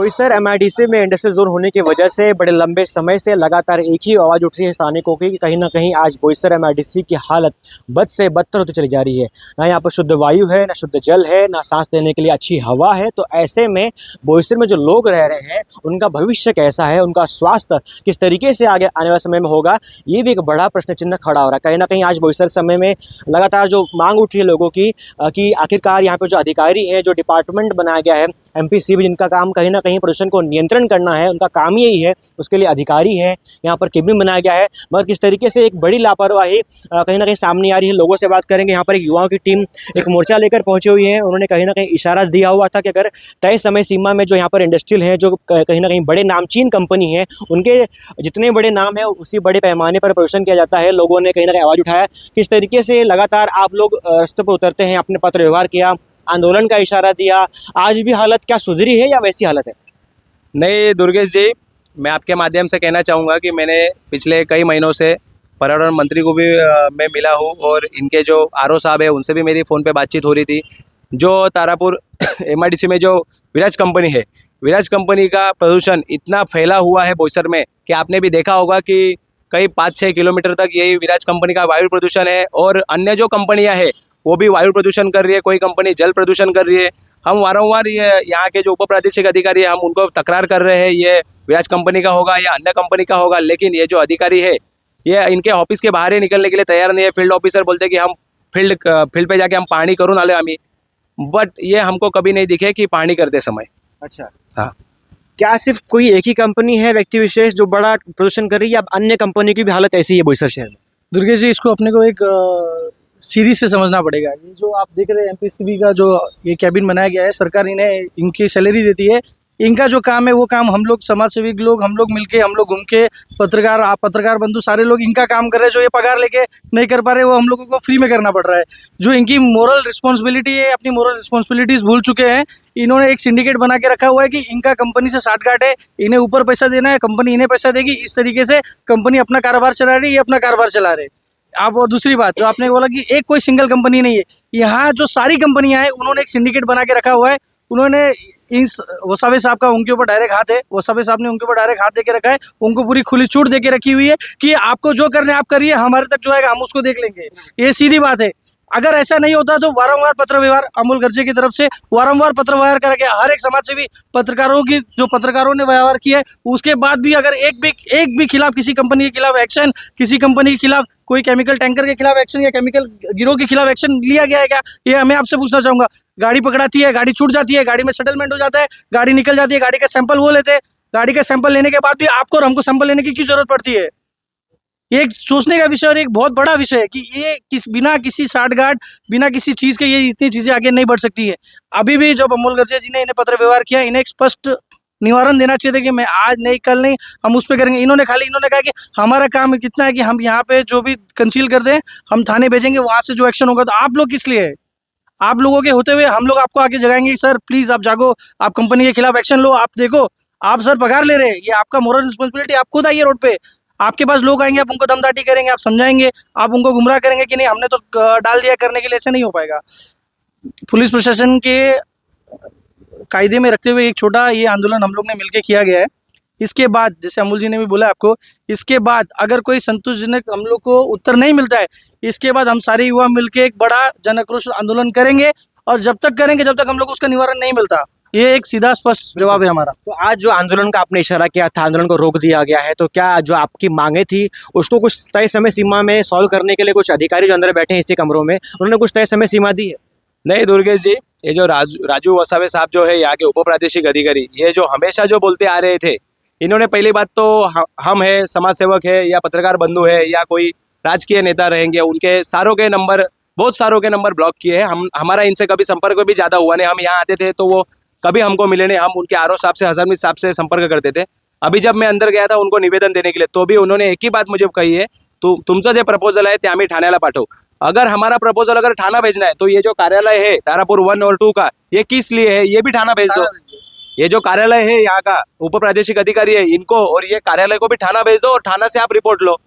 Boisar MIDC में industrial zone होने की वजह से बड़े लंबे समय से लगातार एक ही आवाज़ उठ रही है स्थानिकों की कि कहीं ना कहीं आज बोईसर एमआईडीसी की हालत बद से बदतर होती चली जा रही है। ना यहाँ पर शुद्ध वायु है, ना शुद्ध जल है, ना सांस लेने के लिए अच्छी हवा है। तो ऐसे में बोईसर में जो लोग रह रहे हैं उनका भविष्य कैसा है, उनका स्वास्थ्य किस तरीके से आगे आने वाले समय में होगा, ये भी एक बड़ा प्रश्न चिन्ह खड़ा हो रहा है। कहीं ना कहीं आज बोईसर समय में लगातार जो मांग उठी है लोगों की कि आखिरकार यहाँ पर जो अधिकारी हैं, जो डिपार्टमेंट बनाया गया है एमपीसीबी, जिनका काम कहीं ना कहीं प्रदूषण को नियंत्रण करना है, उनका काम ही यही है, उसके लिए अधिकारी हैं, यहाँ पर केबिन बनाया गया है। मगर किस तरीके से एक बड़ी लापरवाही कहीं ना कहीं सामने आ रही है। लोगों से बात करेंगे। यहाँ पर एक युवाओं की टीम एक मोर्चा लेकर पहुंची हुई है। उन्होंने कहीं ना कहीं इशारा दिया हुआ था कि अगर तय समय सीमा में जो यहाँ पर इंडस्ट्रियल हैं, जो कहीं ना कहीं बड़े नामचीन कंपनी हैं, उनके जितने बड़े नाम हैं उसी बड़े पैमाने पर प्रदूषण किया जाता है। लोगों ने कहीं ना कहीं आवाज़ उठाया। किस तरीके से लगातार आप लोग रास्ते पर उतरते हैं, आपने पत्र व्यवहार किया, आंदोलन का इशारा दिया, आज भी हालत क्या सुधरी है या वैसी हालत है? नहीं दुर्गेश जी, मैं आपके माध्यम से कहना चाहूँगा कि मैंने पिछले कई महीनों से पर्यावरण मंत्री को भी मैं मिला हूँ और इनके जो आरओ साहब है उनसे भी मेरी फ़ोन पे बातचीत हो रही थी। जो तारापुर एमआईडीसी में जो विराज कंपनी है, विराज कंपनी का प्रदूषण इतना फैला हुआ है बोईसर में कि आपने भी देखा होगा कि कई 5-6 किलोमीटर तक यही विराज कंपनी का वायु प्रदूषण है। और अन्य जो कंपनियाँ हैं वो भी वायु प्रदूषण कर रही है, कोई कंपनी जल प्रदूषण कर रही है। हम वारंवार ये यहाँ के जो उप प्रादेशिक अधिकारी है हम उनको तकरार कर रहे हैं, ये विराज कंपनी का होगा या अन्य कंपनी का होगा, लेकिन ये जो अधिकारी है ये इनके ऑफिस के बाहर ही निकलने के लिए तैयार नहीं है। फील्ड ऑफिसर बोलते हैं कि हम फील्ड पे जाके हम पानी करून आले आम्ही, बट ये हमको कभी नहीं दिखे कि पानी करते समय। अच्छा, हाँ, क्या सिर्फ कोई एक ही कंपनी है, व्यक्ति विशेष जो बड़ा प्रदूषण कर रही है, या अन्य कंपनी की भी हालत ऐसी ही है बोईसर शहर में? दुर्गेश जी, इसको अपने को एक सीरीज से समझना पड़ेगा। ये जो आप देख रहे हैं एमपीसीबी का जो ये कैबिन बनाया गया है, सरकार इन्हें इनकी सैलरी देती है। इनका जो काम है वो काम हम लोग समाज सेविक लोग, हम लोग मिलके, हम लोग घूम के, पत्रकार बंधु सारे लोग इनका काम कर रहे हैं। जो ये पगार लेके नहीं कर पा रहे वो हम लोगों को फ्री में करना पड़ रहा है। जो इनकी मोरल रिस्पॉन्सिबिलिटी है, अपनी मोरल रिस्पॉन्सिबिलिटीज भूल चुके हैं। इन्होंने एक सिंडिकेट बना के रखा हुआ है कि इनका कंपनी से साठगांठ है, इन्हें ऊपर पैसा देना है, कंपनी इन्हें पैसा देगी। इस तरीके से कंपनी अपना कारोबार चला रही है, ये अपना कारोबार चला रहे। आप और दूसरी बात जो आपने बोला कि एक कोई सिंगल कंपनी नहीं है, यहाँ जो सारी कंपनियां हैं उन्होंने एक सिंडिकेट बना के रखा हुआ है। उन्होंने इस वसावे साहब का उनके ऊपर डायरेक्ट हाथ है, वसावे साहब ने उनके ऊपर डायरेक्ट हाथ दे के रखा है। उनको पूरी खुली छूट दे के रखी हुई है कि आपको जो करना है आप करिए, हमारे तक जो आएगा हम उसको देख लेंगे। ये सीधी बात है। अगर ऐसा नहीं होता तो वारंवार पत्र व्यवहार अमोल गर्जे की तरफ से वारंवार पत्र व्यवहार करके हर एक समाज सेवी पत्रकारों ने व्यवहार किया है, उसके बाद भी अगर एक भी खिलाफ, किसी कंपनी के खिलाफ एक्शन, किसी कंपनी के खिलाफ, कोई केमिकल टैंकर के खिलाफ एक्शन या केमिकल गिरोह के खिलाफ एक्शन लिया गया है क्या, ये मैं आपसे पूछना चाहूंगा। गाड़ी पकड़ाती है, गाड़ी छूट जाती है, गाड़ी में सेटलमेंट हो जाता है, गाड़ी निकल जाती है, गाड़ी का सैंपल वो लेते हैं। गाड़ी का सैंपल लेने के बाद भी आपको और हमको सैंपल लेने की क्यों जरूरत पड़ती है? ये एक सोचने का विषय और एक बहुत बड़ा विषय है कि ये बिना किसी साठगांठ, बिना किसी चीज के ये इतनी चीजें आगे नहीं बढ़ सकती है। अभी भी जब अमोल गर्जे जी ने इन्हें पत्र व्यवहार किया, इन्हें एक स्पष्ट निवारण देना चाहिए था कि मैं आज नहीं, कल नहीं, हम उस पर करेंगे। इन्होंने कहा कि हमारा काम कितना है कि हम यहाँ पे जो भी कंसील कर दें हम थाने भेजेंगे, वहां से जो एक्शन होगा। तो आप लोग किस लिए है? आप लोगों के होते हुए हम लोग आपको आगे जगाएंगे, सर प्लीज आप जागो, आप कंपनी के खिलाफ एक्शन लो। आप देखो, आप सर पगार ले रहे हैं, ये आपका मोरल रिस्पॉन्सिबिलिटी। आप खुद आइए रोड पे, आपके पास लोग आएंगे, आप उनको दमदाटी करेंगे, आप समझाएंगे, आप उनको गुमराह करेंगे कि नहीं हमने तो डाल दिया करने के लिए। ऐसे नहीं हो पाएगा। पुलिस प्रशासन के कायदे में रखते हुए एक छोटा ये आंदोलन हम लोग ने मिलकर किया गया है। इसके बाद जैसे अमूल जी ने भी बोला आपको, इसके बाद अगर कोई संतोषजनक हम लोग को उत्तर नहीं मिलता है, इसके बाद हम सारे युवा मिलकर एक बड़ा जन आक्रोश आंदोलन करेंगे। और जब तक करेंगे जब तक हम लोग उसका निवारण नहीं मिलता। ये एक सीधा स्पष्ट जवाब है हमारा। तो आज जो आंदोलन का आपने इशारा किया था, आंदोलन को रोक दिया गया है, तो क्या जो आपकी मांगे थी उसको कुछ तय समय सीमा में सॉल्व करने के लिए कुछ अधिकारी जो अंदर बैठे हैं इसी कमरों में, उन्होंने कुछ तय समय सीमा दी है? नहीं दुर्गेश जी, ये जो राजू वसावे साहब जो है यहाँ के उप प्रादेशिक अधिकारी, ये जो हमेशा जो बोलते आ रहे थे, इन्होंने पहली बात तो हम है, समाज सेवक है या पत्रकार बंधु है या कोई राजकीय नेता रहेंगे, उनके बहुत सारों के नंबर ब्लॉक किए हैं। हमारा इनसे कभी संपर्क भी ज़्यादा हुआ नहीं। हम यहाँ आते थे तो वो कभी हमको मिले नहीं। हम उनके आरओ साहब से, हज़रत साहब से संपर्क करते थे। अभी जब मैं अंदर गया था उनको निवेदन देने के लिए, तो भी उन्होंने एक ही बात मुझे कही है, तुमचं जे प्रपोजल आहे ते आम्ही ठाण्याला पाठवू। अगर हमारा प्रपोजल अगर ठाणा भेजना है तो ये जो कार्यालय है तारापुर 1 और 2 का, ये किस लिए है, ये भी ठाणा भेज दो। ये जो कार्यालय है यहाँ का उप प्रादेशिक अधिकारी है, इनको और ये कार्यालय को भी ठाणा भेज दो और ठाणा से आप रिपोर्ट लो।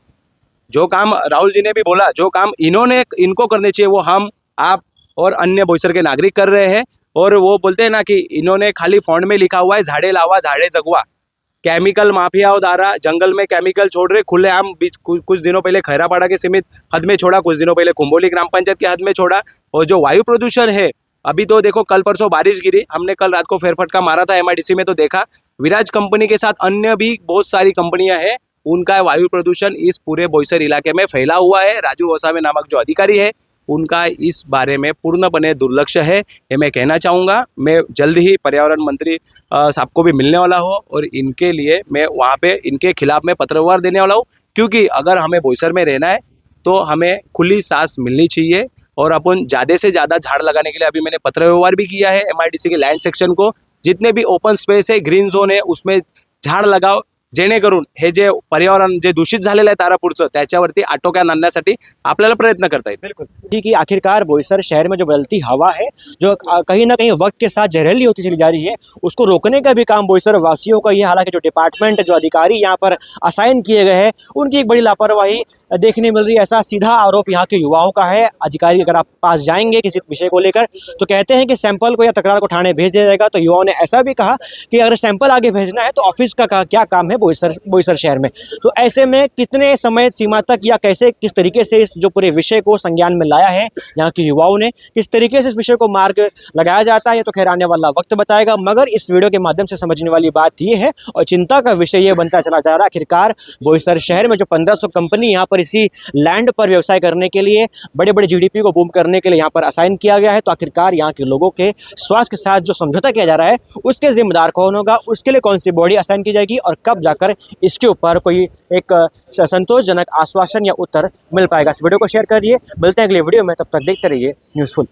जो काम राहुल जी ने भी बोला, जो काम इनको करने चाहिए वो हम, आप और अन्य बोईसर के नागरिक कर रहे हैं। और वो बोलते हैं ना कि इन्होंने खाली फॉन्ट में लिखा हुआ है झाड़े लावा झाड़े जगवा। केमिकल माफियाओं द्वारा जंगल में केमिकल छोड़ रहे खुलेआम, बीच कुछ दिनों पहले खैरापाड़ा के सीमित हद में छोड़ा, कुछ दिनों पहले कुंभोली ग्राम पंचायत के हद में छोड़ा। और जो वायु प्रदूषण है, अभी तो देखो कल परसों बारिश गिरी, हमने कल रात को फेरफटका मारा था MIDC में, तो देखा विराज कंपनी के साथ अन्य भी बहुत सारी कंपनियां हैं, उनका वायु प्रदूषण इस पूरे बोईसर इलाके में फैला हुआ है। राजू वसावे नामक जो अधिकारी है, उनका इस बारे में पूर्णपणे दुर्लक्ष्य है, ये मैं कहना चाहूँगा। मैं जल्द ही पर्यावरण मंत्री साहब को भी मिलने वाला हूँ और इनके लिए मैं वहाँ पे इनके खिलाफ में पत्रव्यवहार देने वाला हूँ, क्योंकि अगर हमें बोईसर में रहना है तो हमें खुली सांस मिलनी चाहिए। और अपन ज़्यादा से ज़्यादा झाड़ लगाने के लिए अभी मैंने पत्रव्यवहार भी किया है MIDC के लँड सेक्शन को, जितने भी ओपन स्पेस है, ग्रीन झोन आहे, उसमें झाड लगाव, जेणेकरून हे जे पर्यावरण जे दूषित झालेलं आहे तारापूरचं, त्याच्यावरती आटोक्यात आणण्यासाठी आपल्याला प्रयत्न करता येईल। बिल्कुल ठीक है। आखिरकार बोईसर शहर में जो बदलती हवा है, जो कहीं ना कहीं वक्त के साथ जहरीली होती चली जा रही है, उसको रोकने का भी काम बोईसर वासियों का ही है। हालांकि जो डिपार्टमेंट, जो अधिकारी यहाँ पर असाइन किए गए हैं, उनकी एक बड़ी लापरवाही देखने मिल रही है। ऐसा सीधा आरोप यहाँ के युवाओं का है। अधिकारी अगर आप पास जाएंगे किसी विषय को लेकर तो कहते हैं कि सैंपल को या तकरार को थाने भेज दिया जाएगा। तो युवाओं ने ऐसा भी कहा कि अगर सैंपल आगे भेजना है तो ऑफिस का क्या काम है बोईसर शहर में। तो ऐसे में कितने समय सीमा तक या कैसे किस तरीके से इस जो पूरे विषय को संज्ञान में लाया है यहाँ के युवाओं ने, किस तरीके से इस विषय को मार्ग लगाया जाता है, ये तो खैर आने वाला वक्त बताएगा। मगर इस वीडियो के माध्यम से समझने वाली बात ये है और चिंता का विषय ये बनता चला जा रहा है, आखिरकार बोईसर शहर में जो 1500 कंपनी यहाँ पर इसी लैंड पर व्यवसाय करने के लिए, बड़े बड़े GDP को बूम करने के लिए यहाँ पर असाइन किया गया है, तो आखिरकार यहाँ के लोगों के स्वास्थ्य के साथ जो समझौता किया जा रहा है, उसके जिम्मेदार कौन होगा, उसके लिए कौन सी बॉडी असाइन की जाएगी और कब जाकर इसके ऊपर कोई एक संतोषजनक आश्वासन या उत्तर मिल पाएगा। इस वीडियो को शेयर करिए, मिलते हैं अगले वीडियो में, तब तक देखते रहिए न्यूज़फुल।